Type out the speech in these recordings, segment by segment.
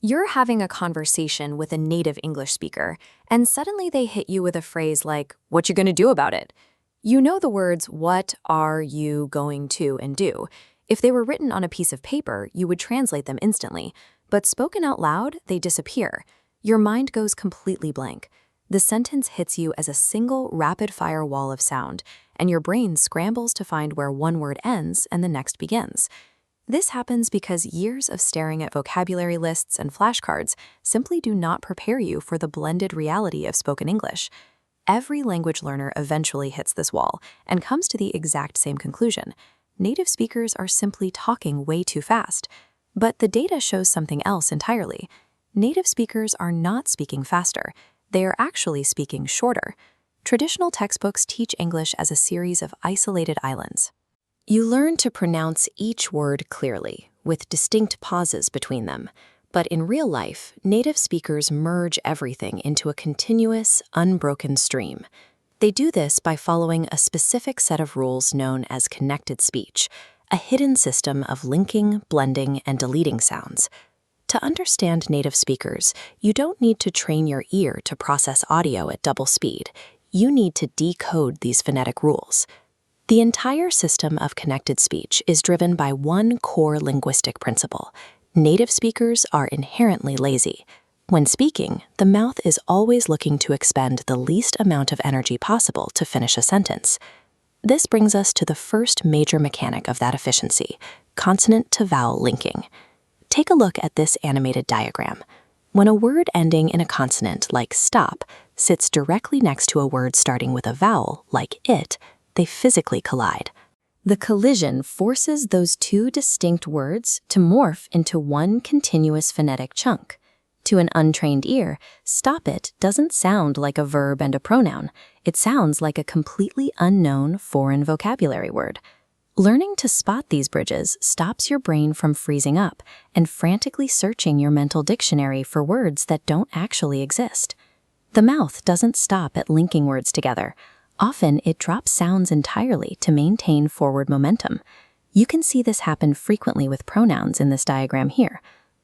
You're having a conversation with a native English speaker, and suddenly they hit you with a phrase like, "What you gonna do about it?" You know the words, "What are you going to?" and "do." If they were written on a piece of paper, you would translate them instantly, but spoken out loud, they disappear. Your mind goes completely blank. The sentence hits you as a single rapid-fire wall of sound, and your brain scrambles to find where one word ends and the next begins. This happens because years of staring at vocabulary lists and flashcards simply do not prepare you for the blended reality of spoken English. Every language learner eventually hits this wall and comes to the exact same conclusion. Native speakers are simply talking way too fast. But the data shows something else entirely. Native speakers are not speaking faster. They are actually speaking shorter. Traditional textbooks teach English as a series of isolated islands. You learn to pronounce each word clearly, with distinct pauses between them. But in real life, native speakers merge everything into a continuous, unbroken stream. They do this by following a specific set of rules known as connected speech, a hidden system of linking, blending, and deleting sounds. To understand native speakers, you don't need to train your ear to process audio at double speed. You need to decode these phonetic rules. The entire system of connected speech is driven by one core linguistic principle. Native speakers are inherently lazy. When speaking, the mouth is always looking to expend the least amount of energy possible to finish a sentence. This brings us to the first major mechanic of that efficiency, consonant-to-vowel linking. Take a look at this animated diagram. When a word ending in a consonant, like stop, sits directly next to a word starting with a vowel, like it, they physically collide. The collision forces those two distinct words to morph into one continuous phonetic chunk. To an untrained ear, stop it doesn't sound like a verb and a pronoun. It sounds like a completely unknown foreign vocabulary word. Learning to spot these bridges stops your brain from freezing up and frantically searching your mental dictionary for words that don't actually exist. The mouth doesn't stop at linking words together. Often, it drops sounds entirely to maintain forward momentum. You can see this happen frequently with pronouns in this diagram here.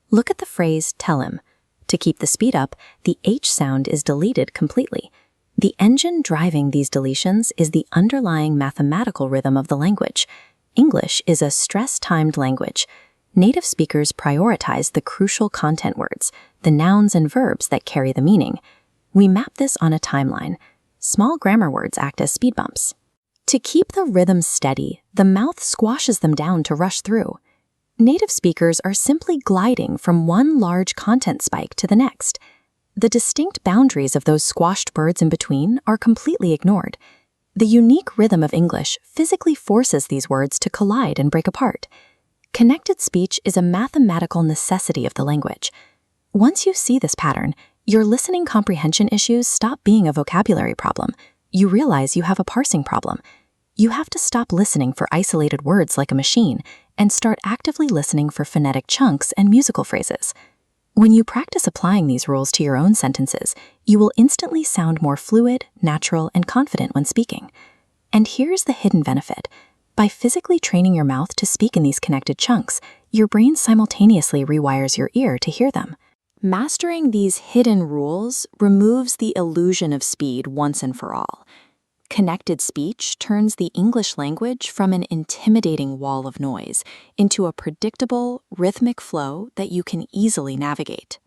Look at the phrase, "tell him." To keep the speed up, the H sound is deleted completely. The engine driving these deletions is the underlying mathematical rhythm of the language. English is a stress-timed language. Native speakers prioritize the crucial content words, the nouns and verbs that carry the meaning. We map this on a timeline. Small grammar words act as speed bumps. To keep the rhythm steady, the mouth squashes them down to rush through. Native speakers are simply gliding from one large content spike to the next. The distinct boundaries of those squashed birds in between are completely ignored. The unique rhythm of English physically forces these words to collide and break apart. Connected speech is a mathematical necessity of the language. Once you see this pattern, your listening comprehension issues stop being a vocabulary problem. You realize you have a parsing problem. You have to stop listening for isolated words like a machine and start actively listening for phonetic chunks and musical phrases. When you practice applying these rules to your own sentences, you will instantly sound more fluid, natural, and confident when speaking. And here's the hidden benefit. By physically training your mouth to speak in these connected chunks, your brain simultaneously rewires your ear to hear them. Mastering these hidden rules removes the illusion of speed once and for all. Connected speech turns the English language from an intimidating wall of noise into a predictable, rhythmic flow that you can easily navigate.